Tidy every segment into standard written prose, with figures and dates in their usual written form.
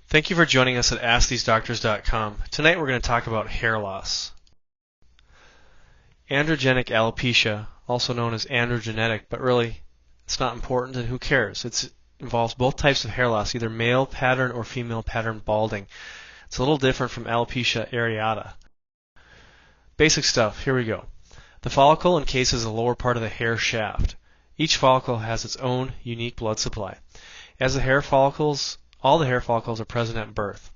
Thank you for joining us at AskTheseDoctors.com. Tonight we're going to talk about hair loss. Androgenic alopecia, also known as androgenetic, but really it's not important and who cares? It involves both types of hair loss, either male pattern or female pattern balding. It's a little different from alopecia areata. Basic stuff, here we go. The follicle encases the lower part of the hair shaft. Each follicle has its own unique blood supply. As all the hair follicles are present at birth.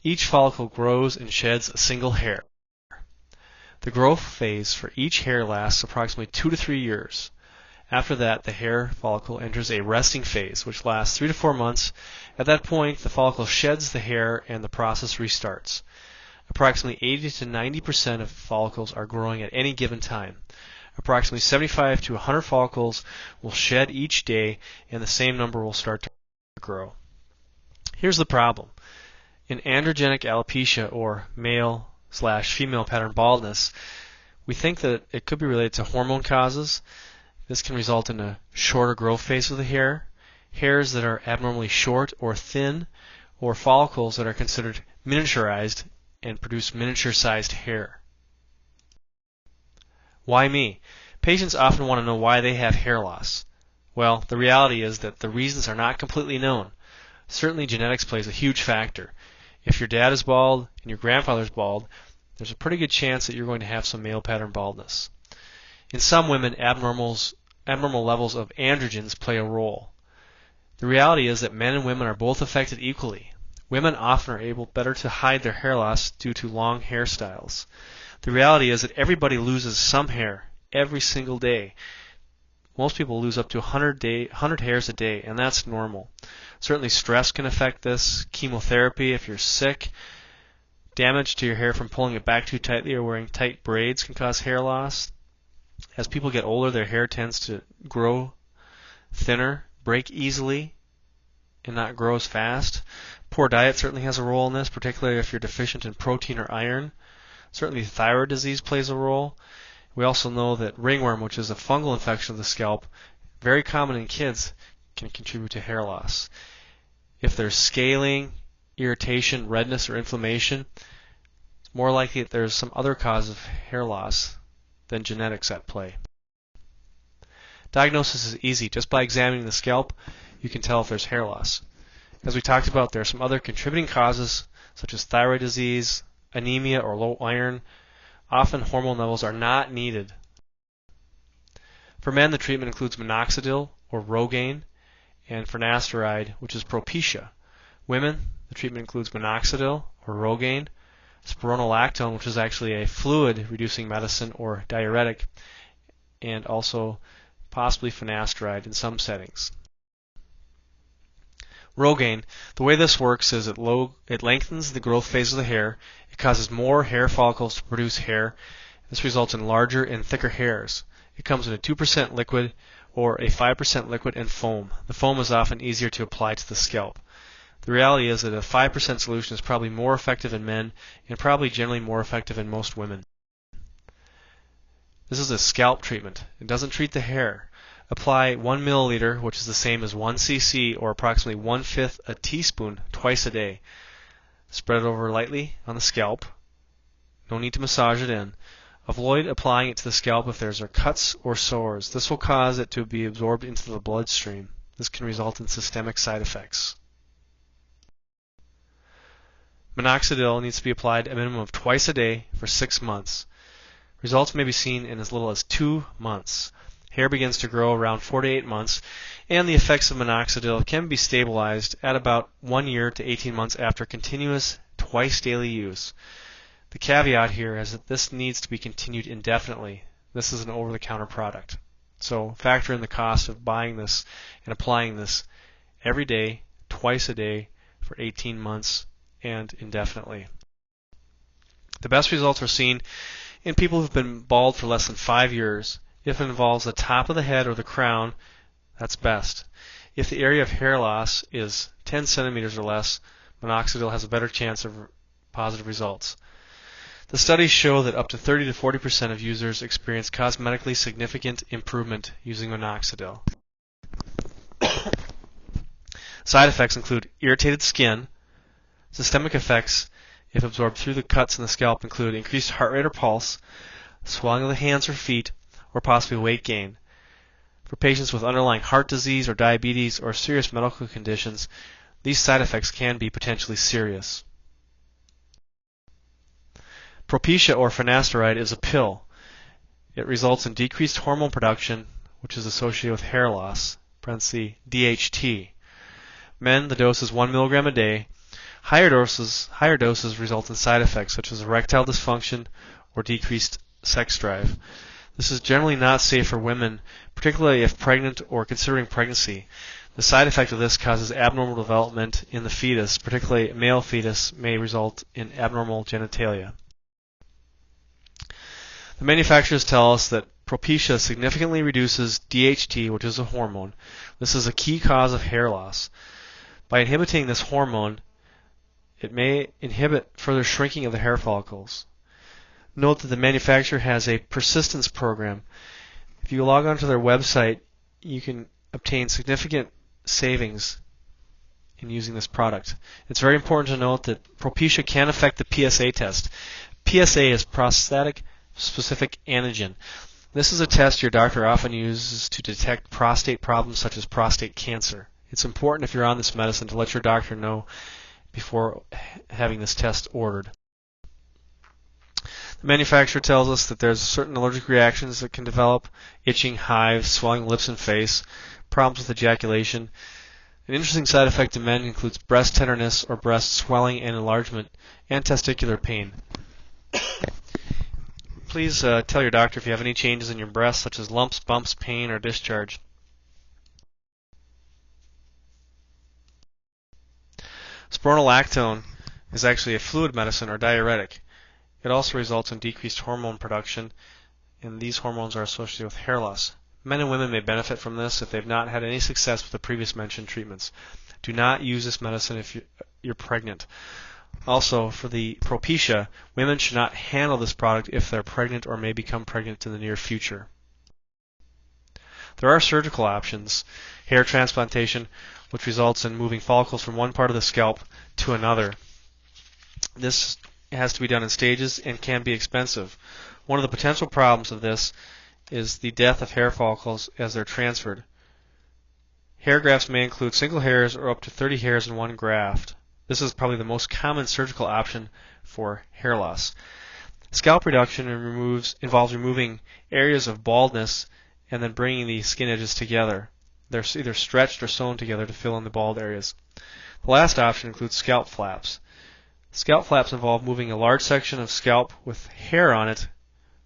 Each follicle grows and sheds a single hair. The growth phase for each hair lasts approximately 2 to 3 years. After that, the hair follicle enters a resting phase, which lasts 3 to 4 months. At that point, the follicle sheds the hair and the process restarts. Approximately 80 to 90% of follicles are growing at any given time. Approximately 75 to 100 follicles will shed each day, and the same number will start to grow. Here's the problem. In androgenic alopecia, or male/female pattern baldness, we think that it could be related to hormone causes. This can result in a shorter growth phase of the hair, hairs that are abnormally short or thin, or follicles that are considered miniaturized and produce miniature-sized hair. Why me? Patients often want to know why they have hair loss. Well, the reality is that the reasons are not completely known. Certainly genetics plays a huge factor. If your dad is bald and your grandfather's bald, there's a pretty good chance that you're going to have some male pattern baldness. In some women, abnormal levels of androgens play a role. The reality is that men and women are both affected equally. Women often are able better to hide their hair loss due to long hairstyles. The reality is that everybody loses some hair every single day. Most people lose up to 100 hairs a day, and that's normal. Certainly stress can affect this. Chemotherapy, if you're sick, damage to your hair from pulling it back too tightly or wearing tight braids can cause hair loss. As people get older, their hair tends to grow thinner, break easily, and not grow as fast. Poor diet certainly has a role in this, particularly if you're deficient in protein or iron. Certainly thyroid disease plays a role. We also know that ringworm, which is a fungal infection of the scalp, very common in kids, can contribute to hair loss. If there's scaling, irritation, redness, or inflammation, it's more likely that there's some other cause of hair loss than genetics at play. Diagnosis is easy. Just by examining the scalp, you can tell if there's hair loss. As we talked about, there are some other contributing causes, such as thyroid disease, anemia, or low iron. Often hormone levels are not needed. For men, the treatment includes minoxidil or Rogaine and finasteride, which is Propecia. Women, the treatment includes minoxidil or Rogaine, spironolactone, which is actually a fluid-reducing medicine or diuretic, and also possibly finasteride in some settings. Rogaine, the way this works is it lengthens the growth phase of the hair. It causes more hair follicles to produce hair. This results in larger and thicker hairs. It comes in a 2% liquid or a 5% liquid and foam. The foam is often easier to apply to the scalp. The reality is that a 5% solution is probably more effective in men and probably generally more effective in most women. This is a scalp treatment. It doesn't treat the hair. Apply 1 milliliter, which is the same as 1 cc, or approximately 1/5 a teaspoon, twice a day. Spread it over lightly on the scalp. No need to massage it in. Avoid applying it to the scalp if there are cuts or sores. This will cause it to be absorbed into the bloodstream. This can result in systemic side effects. Minoxidil needs to be applied a minimum of twice a day for 6 months. Results may be seen in as little as 2 months. Hair begins to grow around 4 to 8 months, and the effects of minoxidil can be stabilized at about 1 year to 18 months after continuous twice-daily use. The caveat here is that this needs to be continued indefinitely. This is an over-the-counter product. So factor in the cost of buying this and applying this every day, twice a day, for 18 months and indefinitely. The best results are seen in people who have been bald for less than 5 years. If it involves the top of the head or the crown, that's best. If the area of hair loss is 10 centimeters or less, minoxidil has a better chance of positive results. The studies show that up to 30 to 40% of users experience cosmetically significant improvement using minoxidil. Side effects include irritated skin, Systemic effects, if absorbed through the cuts in the scalp, include increased heart rate or pulse, swelling of the hands or feet, or possibly weight gain. For patients with underlying heart disease or diabetes or serious medical conditions, these side effects can be potentially serious. Propecia or finasteride is a pill. It results in decreased hormone production, which is associated with hair loss, parentheses DHT. Men, the dose is 1 milligram a day. Higher doses result in side effects such as erectile dysfunction or decreased sex drive. This is generally not safe for women, particularly if pregnant or considering pregnancy. The side effect of this causes abnormal development in the fetus, particularly a male fetus may result in abnormal genitalia. The manufacturers tell us that Propecia significantly reduces DHT, which is a hormone. This is a key cause of hair loss. By inhibiting this hormone, it may inhibit further shrinking of the hair follicles. Note that the manufacturer has a persistence program. If you log onto their website, you can obtain significant savings in using this product. It's very important to note that Propecia can affect the PSA test. PSA is prostatic specific antigen. This is a test your doctor often uses to detect prostate problems such as prostate cancer. It's important if you're on this medicine to let your doctor know before having this test ordered. The manufacturer tells us that there's certain allergic reactions that can develop: itching, hives, swelling lips and face, problems with ejaculation. An interesting side effect in men includes breast tenderness or breast swelling and enlargement, and testicular pain. Please tell your doctor if you have any changes in your breast, such as lumps, bumps, pain, or discharge. Spironolactone is actually a fluid medicine or diuretic. It also results in decreased hormone production, and these hormones are associated with hair loss. Men and women may benefit from this if they've not had any success with the previous mentioned treatments. Do not use this medicine if you're pregnant. Also, for the Propecia, women should not handle this product if they're pregnant or may become pregnant in the near future. There are surgical options: hair transplantation, which results in moving follicles from one part of the scalp to another. This has to be done in stages and can be expensive. One of the potential problems of this is the death of hair follicles as they're transferred. Hair grafts may include single hairs or up to 30 hairs in one graft. This is probably the most common surgical option for hair loss. Scalp reduction involves removing areas of baldness and then bringing the skin edges together. They're either stretched or sewn together to fill in the bald areas. The last option includes scalp flaps. Scalp flaps involve moving a large section of scalp with hair on it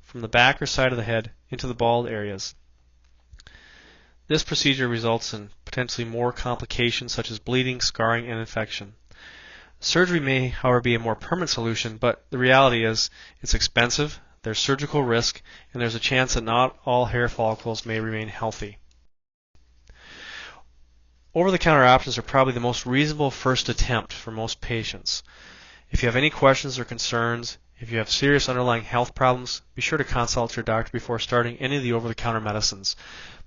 from the back or side of the head into the bald areas. This procedure results in potentially more complications such as bleeding, scarring, and infection. Surgery may, however, be a more permanent solution, but the reality is it's expensive, there's surgical risk, and there's a chance that not all hair follicles may remain healthy. Over-the-counter options are probably the most reasonable first attempt for most patients. If you have any questions or concerns, if you have serious underlying health problems, be sure to consult your doctor before starting any of the over-the-counter medicines.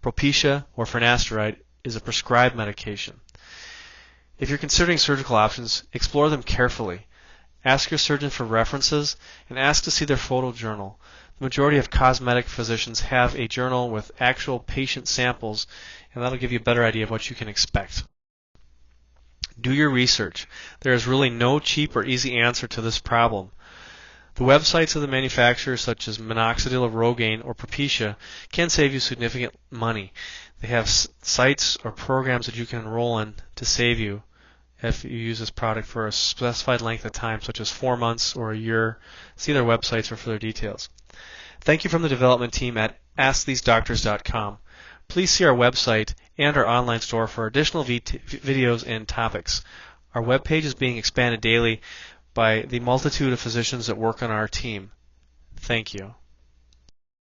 Propecia or finasteride is a prescribed medication. If you're considering surgical options, explore them carefully. Ask your surgeon for references and ask to see their photo journal. The majority of cosmetic physicians have a journal with actual patient samples, and that'll give you a better idea of what you can expect. Do your research. There is really no cheap or easy answer to this problem. The websites of the manufacturers, such as minoxidil of Rogaine or Propecia, can save you significant money. They have sites or programs that you can enroll in to save you if you use this product for a specified length of time, such as 4 months or a year. See their websites for further details. Thank you from the development team at AskTheseDoctors.com. Please see our website and our online store for additional videos and topics. Our webpage is being expanded daily by the multitude of physicians that work on our team. Thank you.